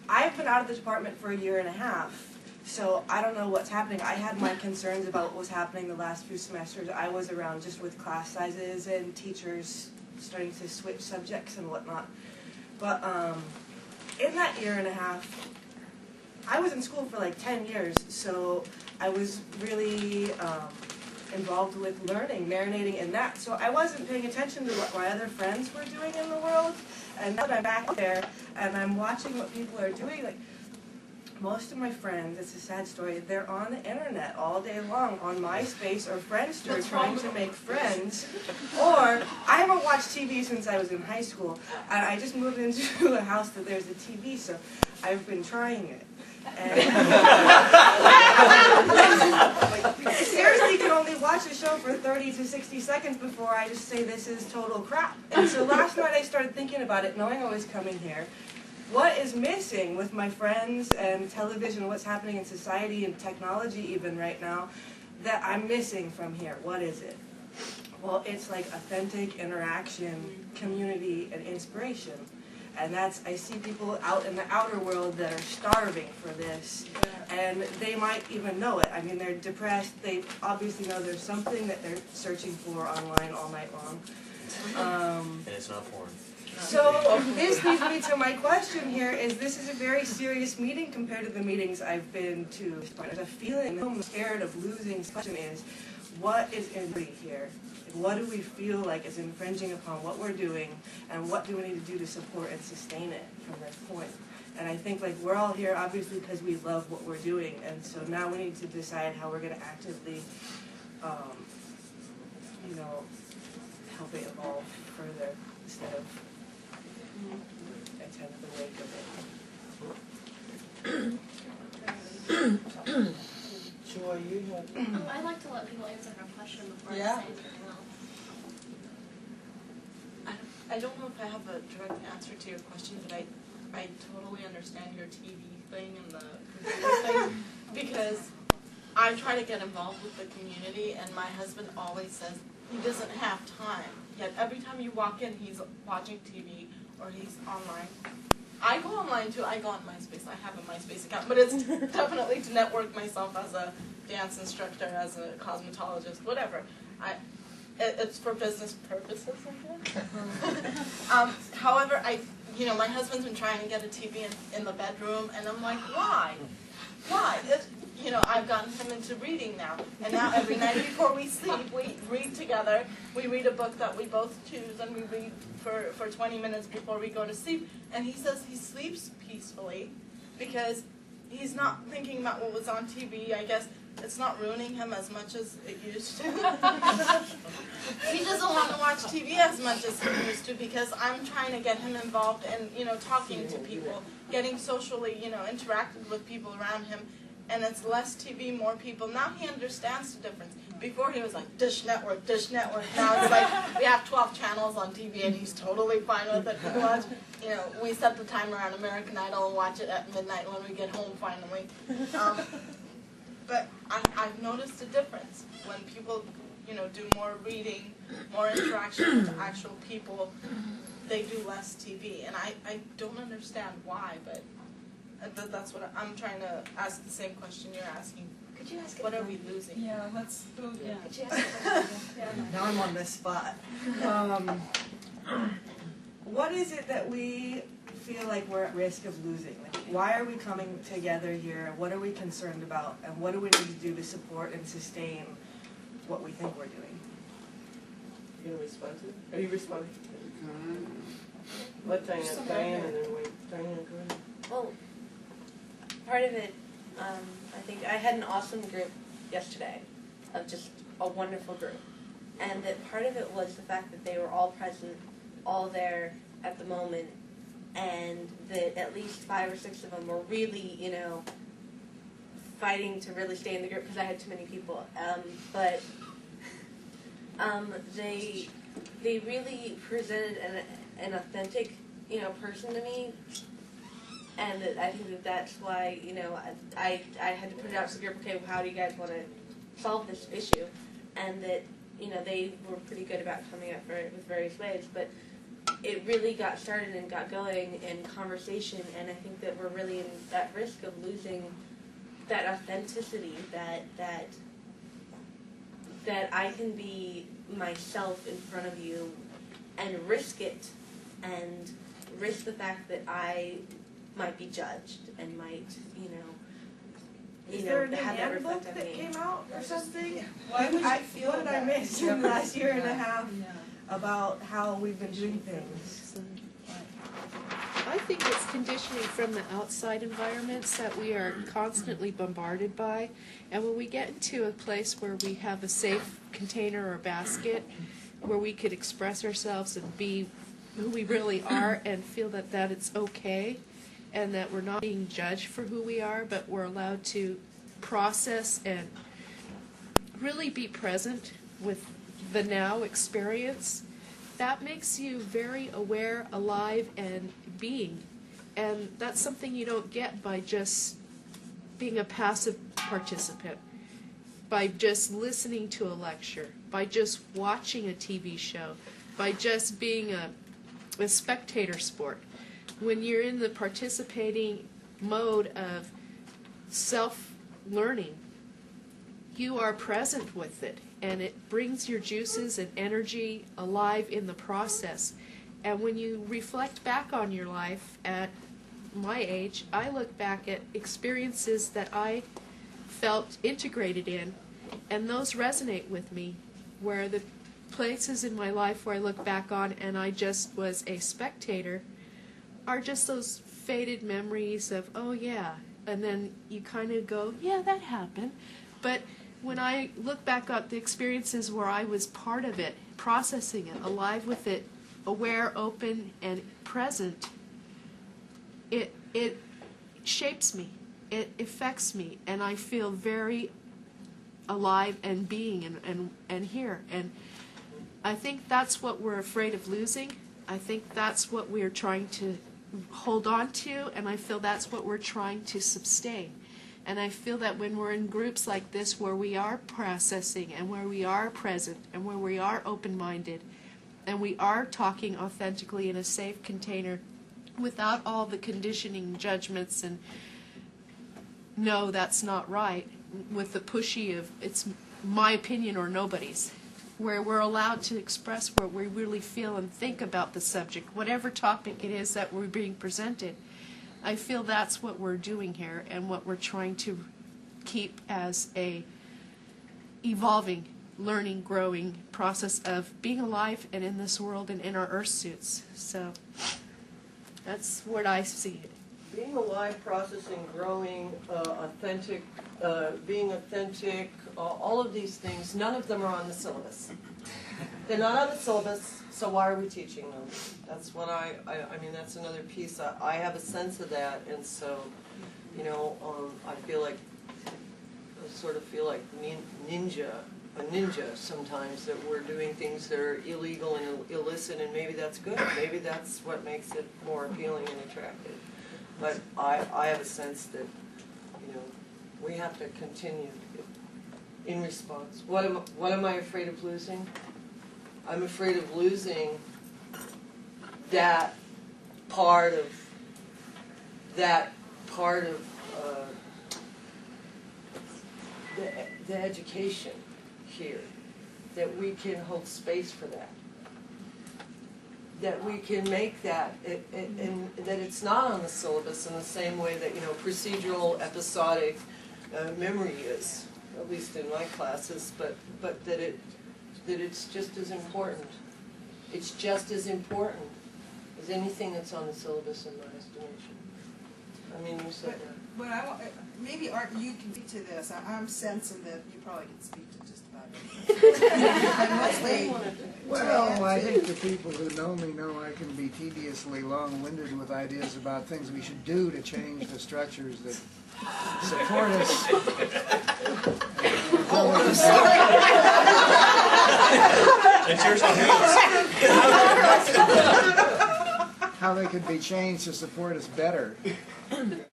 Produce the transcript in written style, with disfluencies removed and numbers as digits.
I've been out of the department for 1.5 years, so I don't know what's happening. I had my concerns about what was happening the last few semesters. I was around just with class sizes and teachers starting to switch subjects and whatnot. But in that 1.5 years, I was in school for like 10 years, so I was really involved with learning, marinating in that. So I wasn't paying attention to what my other friends were doing in the world. And now that I'm back there and I'm watching what people are doing, like most of my friends, it's a sad story, they're on the internet all day long on MySpace or Friendster trying to make friends. Or I haven't watched TV since I was in high school. And I just moved into a house that there's a TV, so I've been trying it. And seriously, you can only watch a show for 30 to 60 seconds before I just say this is total crap. And so last night I started thinking about it, knowing I was coming here. What is missing with my friends and television, what's happening in society and technology even right now, that I'm missing from here? What is it? Well, it's like authentic interaction, community, and inspiration. And that's, I see people out in the outer world that are starving for this, and they might even know it. I mean, they're depressed, they obviously know there's something that they're searching for online all night long. And it's not foreign. So this leads me to my question here, is this is a very serious meeting compared to the meetings I've been to. There's a feeling, I'm scared of losing. The question is, what is in here? What do we feel like is infringing upon what we're doing, and what do we need to do to support and sustain it from this point? And I think like we're all here obviously because we love what we're doing, and so now we need to decide how we're going to actively, you know, help it evolve further instead of attend the wake of it. Joy, you have. I like to let people answer her question before I say anything else. I don't know if I have a direct answer to your question, but I totally understand your TV thing and the computer thing, because I try to get involved with the community, and my husband always says he doesn't have time. Yet every time you walk in, he's watching TV or he's online. I go online too. I go on MySpace. I have a MySpace account, but it's definitely to network myself as a dance instructor, as a cosmetologist, whatever. It's for business purposes, I guess. However, my husband's been trying to get a TV in the bedroom, and I'm like, why? Why? I've gotten him into reading now, and now every night before we sleep, we read together. We read a book that we both choose, and we read for 20 minutes before we go to sleep. And he says he sleeps peacefully because he's not thinking about what was on TV. I guess it's not ruining him as much as it used to. He doesn't want to watch TV as much as he used to because I'm trying to get him involved in, talking to people, getting socially, interacted with people around him. And it's less TV, more people. Now he understands the difference. Before he was like, Dish Network, Dish Network. Now it's like, we have 12 channels on TV and he's totally fine with it. We watch, we set the timer on American Idol and watch it at midnight when we get home finally. But I've noticed a difference when people, do more reading, more interaction with actual people, they do less TV. And I don't understand why, but that's what I'm trying to ask the same question you're asking. Could you ask? What are we losing? Yeah, let's. Yeah. Could you ask a question? Yeah. Now I'm on this spot. What is it that we feel like we're at risk of losing? Like, why are we coming together here? What are we concerned about? And what do we need to do to support and sustain what we think we're doing? You going to respond to it? Are you responding? Let Diane and then wait. Diane, go ahead. Well, part of it, I think I had an awesome group yesterday, of just a wonderful group. And that part of it was the fact that they were all present, all there at the moment, and that at least 5 or 6 of them were really, fighting to really stay in the group because I had too many people. But they really presented an authentic, person to me. And I think that's why, I had to put it out to the group, okay, well, how do you guys want to solve this issue? And that, they were pretty good about coming up with various ways. But it really got started and got going in conversation, and I think that we're really at risk of losing that authenticity, that I can be myself in front of you and risk it, and risk the fact that I might be judged and might, Is there a new have that handbook reflect on that me. came out or something? Why would you feel What did I that? miss in the last year and a half Yeah. about how we've been doing things? I think it's conditioning from the outside environments that we are constantly bombarded by. And when we get into a place where we have a safe container or basket where we could express ourselves and be who we really are and feel that it's okay and that we're not being judged for who we are, but we're allowed to process and really be present with the now experience, that makes you very aware, alive, and being. And that's something you don't get by just being a passive participant, by just listening to a lecture, by just watching a TV show, by just being a spectator sport. When you're in the participating mode of self-learning, you are present with it, and it brings your juices and energy alive in the process. And when you reflect back on your life at my age, I look back at experiences that I felt integrated in, and those resonate with me, where the places in my life where I look back on and I just was a spectator are just those faded memories of, oh yeah, and then you kind of go, yeah, that happened. But when I look back at the experiences where I was part of it, processing it, alive with it, aware, open, and present, it shapes me, it affects me, and I feel very alive and being and here. And I think that's what we're afraid of losing. I think that's what we're trying to hold on to, and I feel that's what we're trying to sustain. And I feel that when we're in groups like this where we are processing and where we are present and where we are open-minded and we are talking authentically in a safe container without all the conditioning judgments and no, that's not right, with the pushy of it's my opinion or nobody's, where we're allowed to express what we really feel and think about the subject, whatever topic it is that we're being presented. I feel that's what we're doing here and what we're trying to keep as a evolving, learning, growing process of being alive and in this world and in our earth suits. So that's what I see it. Being alive, processing, growing, authentic, being authentic, all of these things, none of them are on the syllabus. They're not on the syllabus, so why are we teaching them? That's what I mean, that's another piece. I have a sense of that, and so, I feel like, I sort of feel like a ninja sometimes, that we're doing things that are illegal and illicit, and maybe that's good. Maybe that's what makes it more appealing and attractive. But I have a sense that, we have to continue in response. What am I afraid of losing? I'm afraid of losing that part of the education here, that we can hold space for that we can make that, and that it's not on the syllabus in the same way that procedural episodic memory is, at least in my classes, but that it's just as important. It's just as important as anything that's on the syllabus in my estimation. I mean, you said that. But maybe Art, you can speak to this. I'm sensing that you probably can speak to just about anything. Well, I think the people who know me know I can be tediously long-winded with ideas about things we should do to change the structures that support us. It's yours on How they could be changed to support us better.